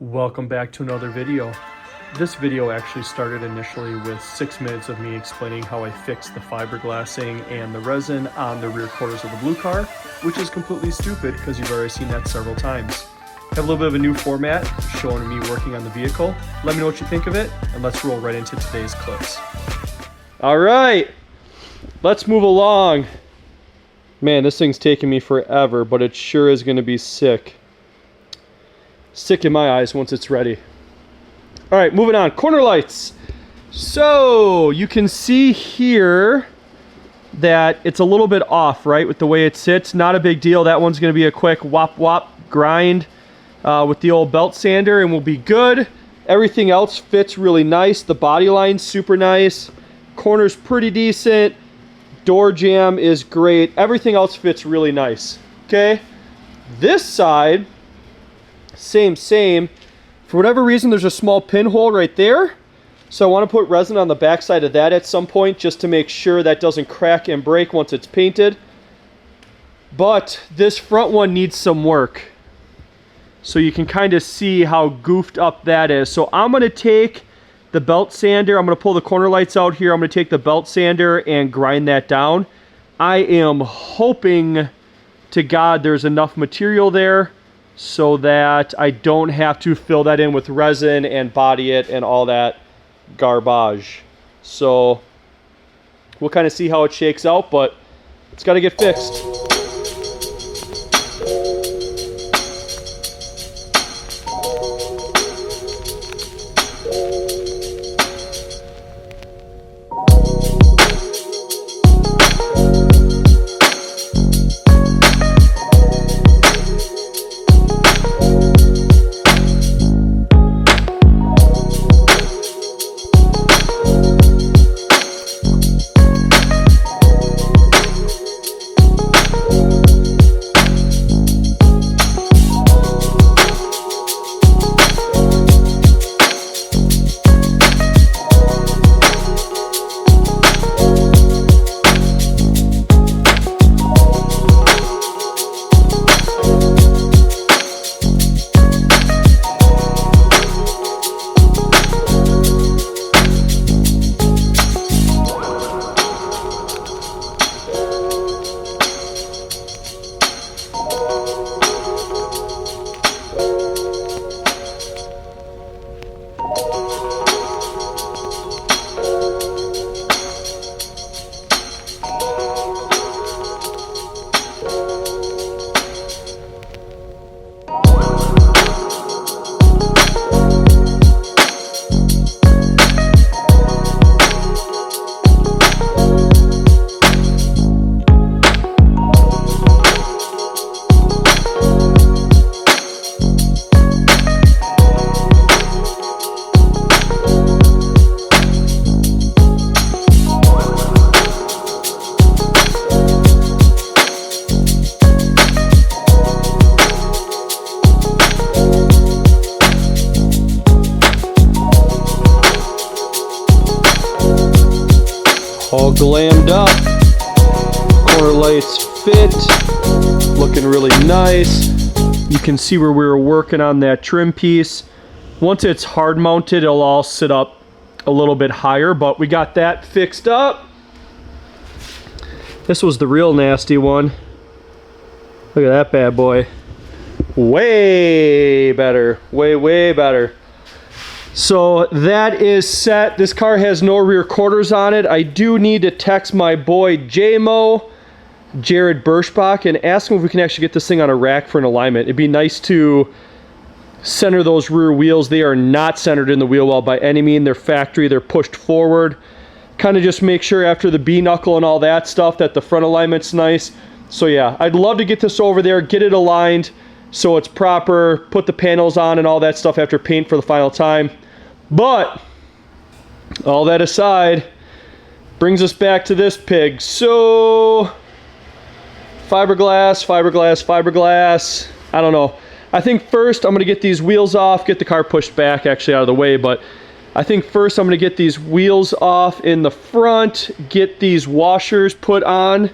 Welcome back to another video. This video actually started initially with 6 minutes of me explaining how I fixed the fiberglassing and the resin on the rear quarters of the blue car, which is completely stupid because you've already seen that several times. I have a little bit of a new format showing me working on the vehicle. Let me know what you think of it, and let's roll right into today's clips. All right, let's move along. Man, this thing's taking me forever, but it sure is going to be sick. Sick in my eyes once it's ready. All right, moving on. Corner lights. So you can see here that it's a little bit off, right, with the way it sits. Not a big deal. That one's going to be a quick wop wop grind with the old belt sander and we'll be good. Everything else fits really nice. The body line's super nice. Corner's pretty decent. Door jamb is great. Everything else fits really nice. Okay. This side, same. For whatever reason, there's a small pinhole right there. So I want to put resin on the back side of that at some point just to make sure that doesn't crack and break once it's painted. But this front one needs some work. So you can kind of see how goofed up that is. So I'm going to take the belt sander. I'm going to pull the corner lights out here. I'm going to take the belt sander and grind that down. I am hoping to God there's enough material there so that I don't have to fill that in with resin and body it and all that garbage. So we'll kind of see how it shakes out, but it's got to get fixed. All glammed up, corner lights fit, looking really nice. You can see where we were working on that trim piece. Once it's hard mounted, it'll all sit up a little bit higher, but we got that fixed up. This was the real nasty one. Look at that bad boy. Way better, way better. So that is set. This car has no rear quarters on it. I do need to text my boy JMO, Jared Birschbach, and ask him if we can actually get this thing on a rack for an alignment. It'd be nice to center those rear wheels. They are not centered in the wheel well by any means. They're factory, they're pushed forward. Kind of just make sure after the B-knuckle and all that stuff that the front alignment's nice. So yeah, I'd love to get this over there, get it aligned so it's proper, put the panels on and all that stuff after paint for the final time. But all that aside, brings us back to this pig. So fiberglass. I don't know. I think first I'm going to get these wheels off, get the car pushed back actually out of the way, but I think first I'm going to get these wheels off in the front, get these washers put on.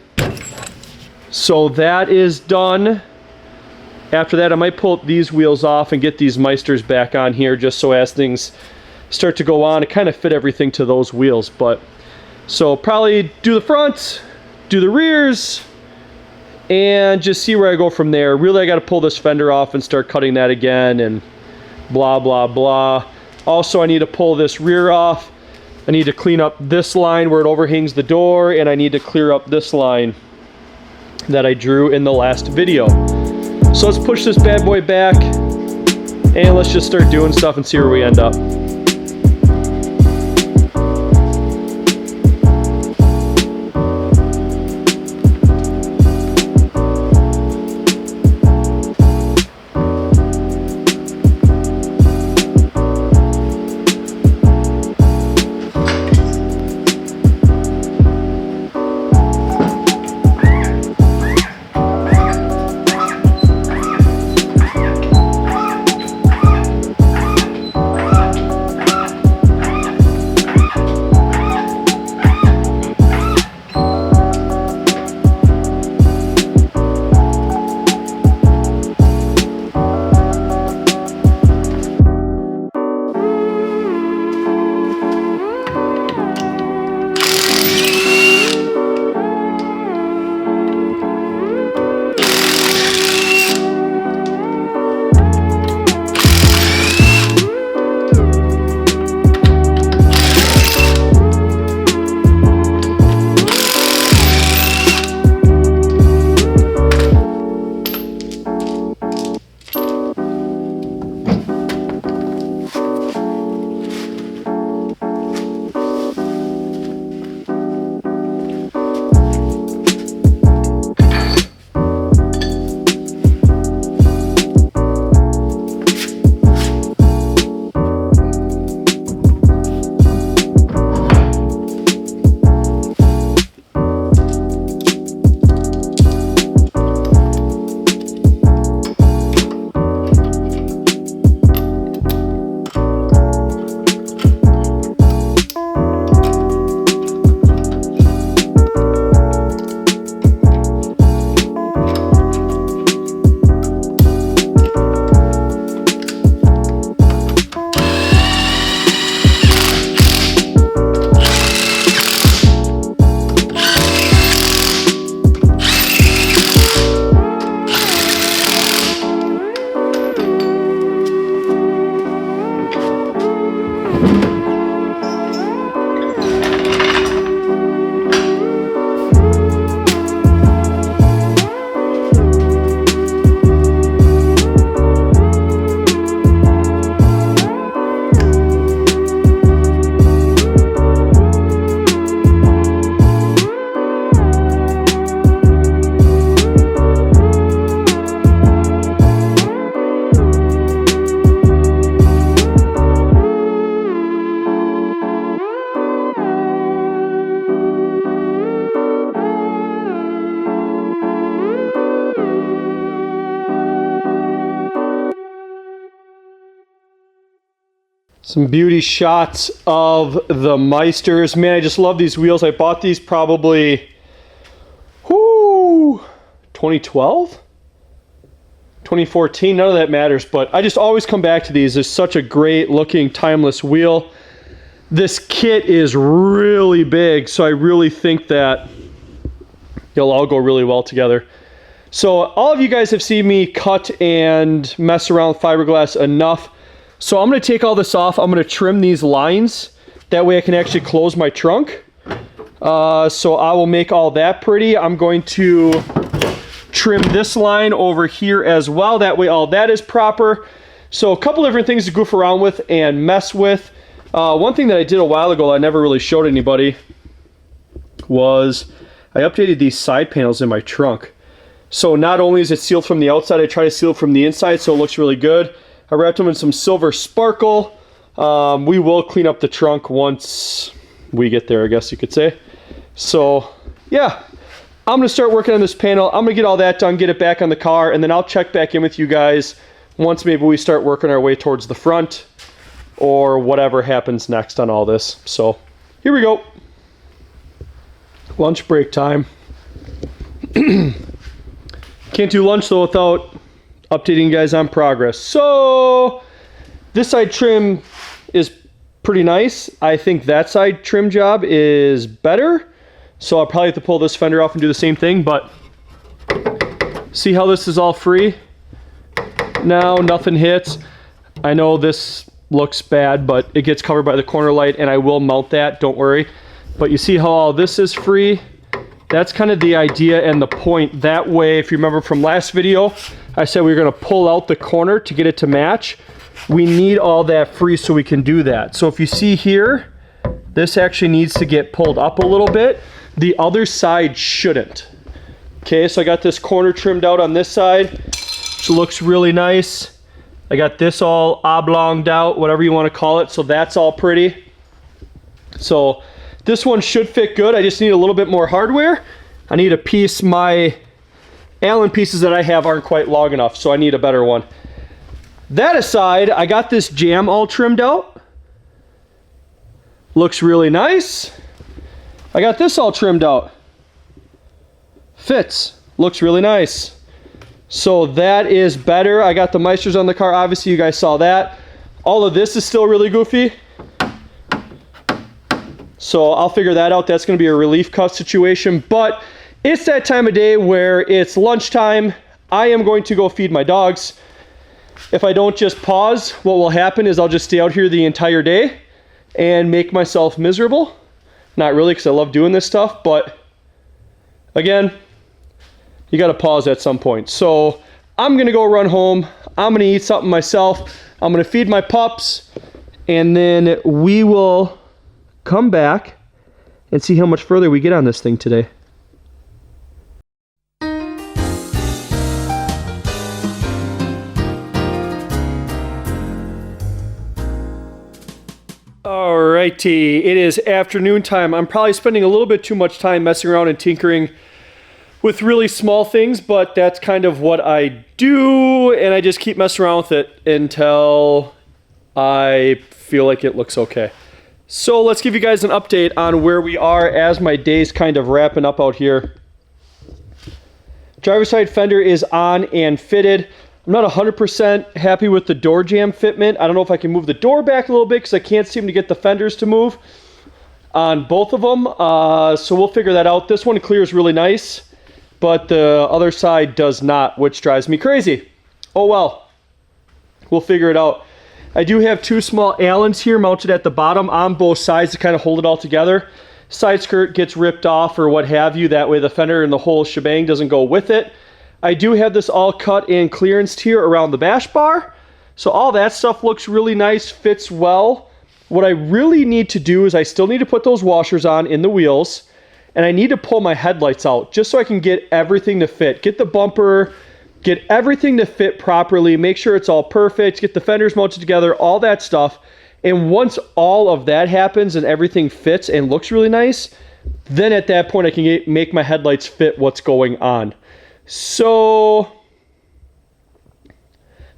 So that is done. After that, I might pull these wheels off and get these Meisters back on here, just so as things start to go on, to kind of fit everything to those wheels. But so probably do the front, do the rears, and just see where I go from there. Really, I got to pull this fender off and start cutting that again, and blah blah blah. Also, I need to pull this rear off. I need to clean up this line where it overhangs the door, and I need to clear up this line that I drew in the last video. So let's push this bad boy back, and let's just start doing stuff and see where we end up. Some beauty shots of the Meisters. Man, I just love these wheels. I bought these probably, 2012? 2014, none of that matters, but I just always come back to these. It's such a great looking timeless wheel. This kit is really big, so I really think that they'll all go really well together. So all of you guys have seen me cut and mess around with fiberglass enough. So I'm going to take all this off. I'm going to trim these lines. That way I can actually close my trunk. So I will make all that pretty. I'm going to trim this line over here as well. That way all that is proper. So a couple different things to goof around with and mess with. One thing that I did a while ago that I never really showed anybody was I updated these side panels in my trunk. So not only is it sealed from the outside, I try to seal it from the inside so it looks really good. I wrapped them in some silver sparkle. We will clean up the trunk once we get there, I guess you could say. So yeah, I'm gonna start working on this panel. I'm gonna get all that done, get it back on the car, and then I'll check back in with you guys once maybe we start working our way towards the front or whatever happens next on all this. So here we go. Lunch break time. Can't do lunch though without updating you guys on progress. So this side trim is pretty nice. I think that side trim job is better. So I'll probably have to pull this fender off and do the same thing, but see how this is all free? Now nothing hits. I know this looks bad, but it gets covered by the corner light, and I will mount that, don't worry. But you see how all this is free? That's kind of the idea and the point. That way, if you remember from last video, I said we were gonna pull out the corner to get it to match. We need all that free so we can do that. So if you see here, this actually needs to get pulled up a little bit. The other side shouldn't. Okay, so I got this corner trimmed out on this side, which looks really nice. I got this all oblonged out, whatever you want to call it, so that's all pretty. So this one should fit good. I just need a little bit more hardware. I need a piece. My Allen pieces that I have aren't quite long enough, so I need a better one. That aside, I got this jam all trimmed out. Looks really nice. I got this all trimmed out. Fits. Looks really nice. So that is better. I got the Meisters on the car. Obviously, you guys saw that. All of this is still really goofy. So I'll figure that out. That's going to be a relief cuff situation. But it's that time of day where it's lunchtime. I am going to go feed my dogs. If I don't just pause, what will happen is I'll just stay out here the entire day and make myself miserable. Not really, because I love doing this stuff. But again, you got to pause at some point. So I'm going to go run home. I'm going to eat something myself. I'm going to feed my pups. And then we will come back and see how much further we get on this thing today. Alrighty, it is afternoon time. I'm probably spending a little bit too much time messing around and tinkering with really small things, but that's kind of what I do, and I just keep messing around with it until I feel like it looks okay. So let's give you guys an update on where we are as my day's kind of wrapping up out here. Driver's side fender is on and fitted. I'm not 100% happy with the door jamb fitment. I don't know if I can move the door back a little bit because I can't seem to get the fenders to move on both of them. So we'll figure that out. This one clears really nice, but the other side does not, which drives me crazy. Oh well, we'll figure it out. I do have two small Allens here mounted at the bottom on both sides to kind of hold it all together. Side skirt gets ripped off or what have you, that way the fender and the whole shebang doesn't go with it. I do have this all cut and clearanced here around the bash bar. So all that stuff looks really nice, fits well. What I really need to do is I still need to put those washers on in the wheels, and I need to pull my headlights out just so I can get everything to fit. Get the bumper, get everything to fit properly, make sure it's all perfect, get the fenders mounted together, all that stuff. And once all of that happens and everything fits and looks really nice, then at that point I can make my headlights fit what's going on. So I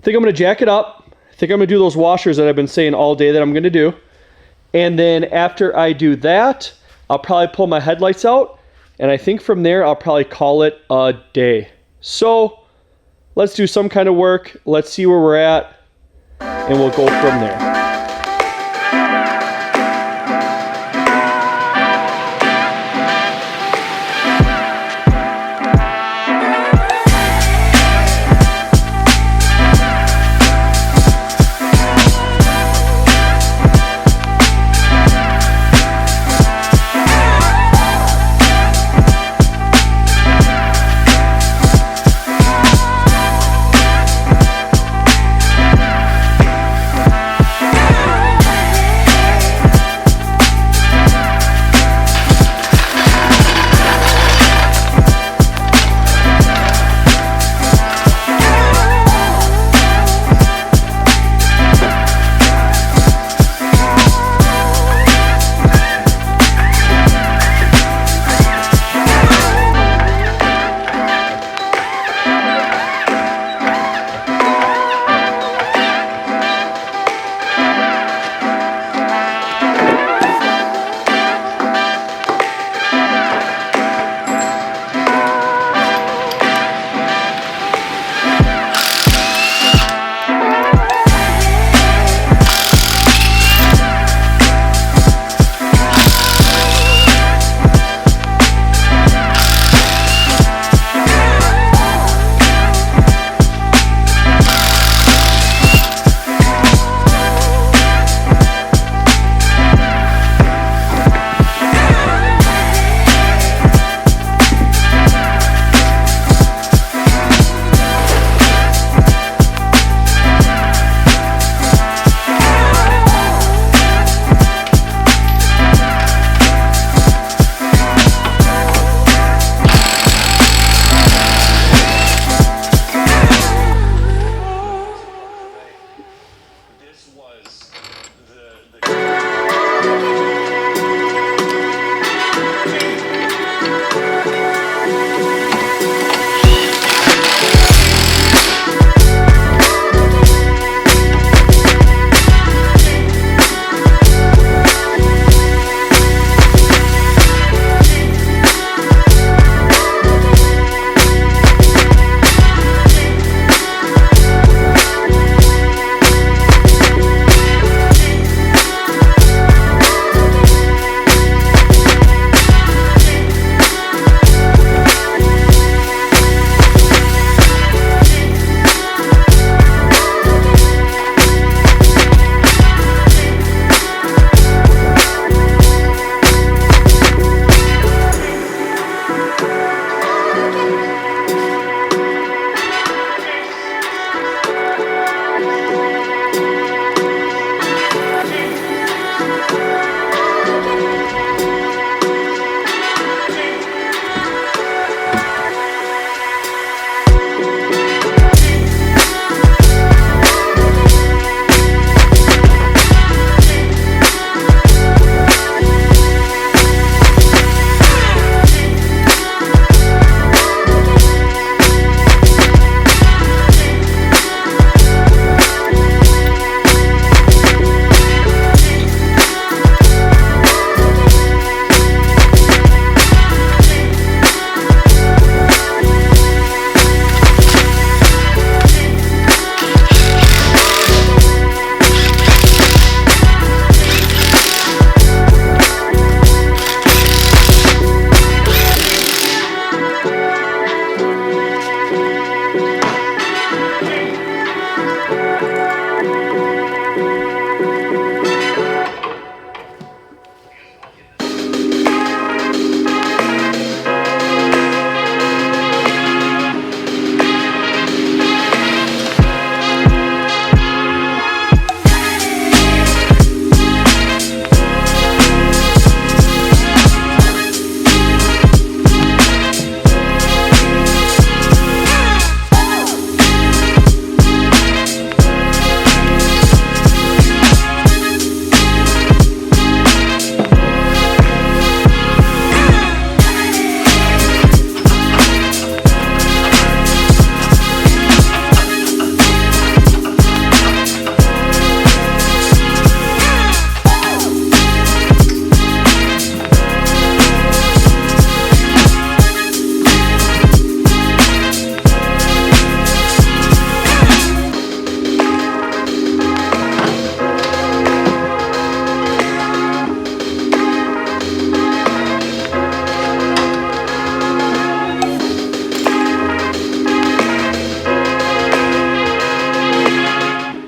think I'm going to jack it up. I think I'm going to do those washers that I've been saying all day that I'm going to do. And then after I do that, I'll probably pull my headlights out. And I think from there, I'll probably call it a day. So let's do some kind of work. Let's see where we're at. And we'll go from there.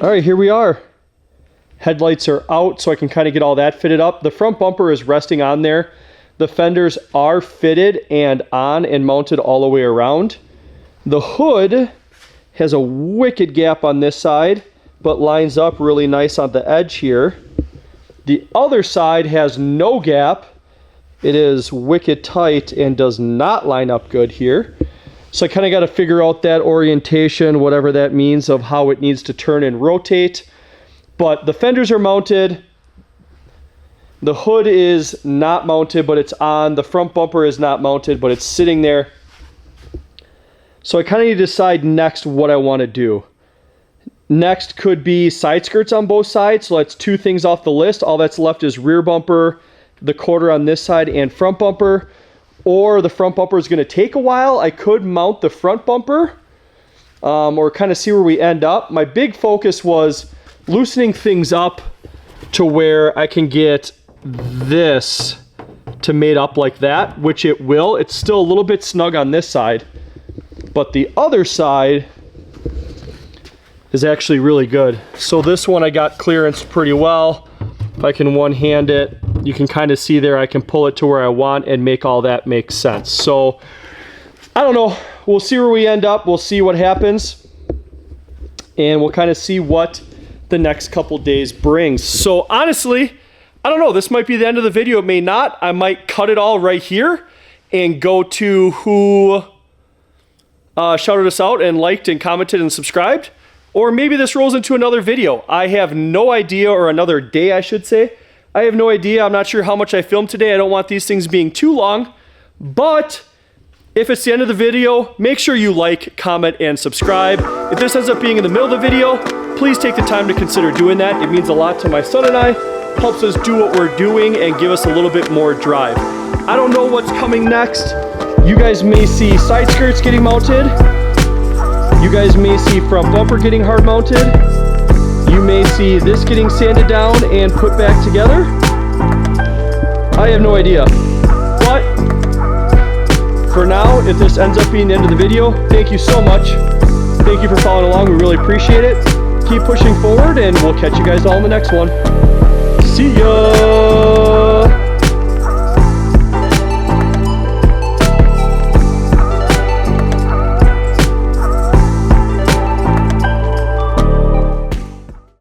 All right, here we are. Headlights are out, so I can kind of get all that fitted up. The front bumper is resting on there. The fenders are fitted and on and mounted all the way around. The hood has a wicked gap on this side, but lines up really nice on the edge here. The other side has no gap. It is wicked tight and does not line up good here. So I kind of got to figure out that orientation, whatever that means, of how it needs to turn and rotate. But the fenders are mounted. The hood is not mounted, but it's on. The front bumper is not mounted, but it's sitting there. So I kind of need to decide next what I want to do. Next could be side skirts on both sides. So that's 2 things off the list. All that's left is rear bumper, the quarter on this side, and front bumper. Or the front bumper is going to take a while. I could mount the front bumper or kind of see where we end up. My big focus was loosening things up to where I can get this to mate up like that, which it will. It's still a little bit snug on this side, but the other side is actually really good. So this one I got clearance pretty well. If I can one-hand it, you can kind of see there I can pull it to where I want and make all that make sense. So I don't know. We'll see where we end up. We'll see what happens, and we'll kind of see what the next couple days brings. So honestly, I don't know. This might be the end of the video. It may not. I might cut it all right here and go to who shouted us out and liked and commented and subscribed. Or maybe this rolls into another video. I have no idea, or another day, I should say. I have no idea. I'm not sure how much I filmed today. I don't want these things being too long. But if it's the end of the video, make sure you like, comment, and subscribe. If this ends up being in the middle of the video, please take the time to consider doing that. It means a lot to my son and I. Helps us do what we're doing and give us a little bit more drive. I don't know what's coming next. You guys may see side skirts getting mounted. You guys may see front bumper getting hard mounted. You may see this getting sanded down and put back together. I have no idea. But for now, if this ends up being the end of the video, thank you so much. Thank you for following along. We really appreciate it. Keep pushing forward, and we'll catch you guys all in the next one. See ya!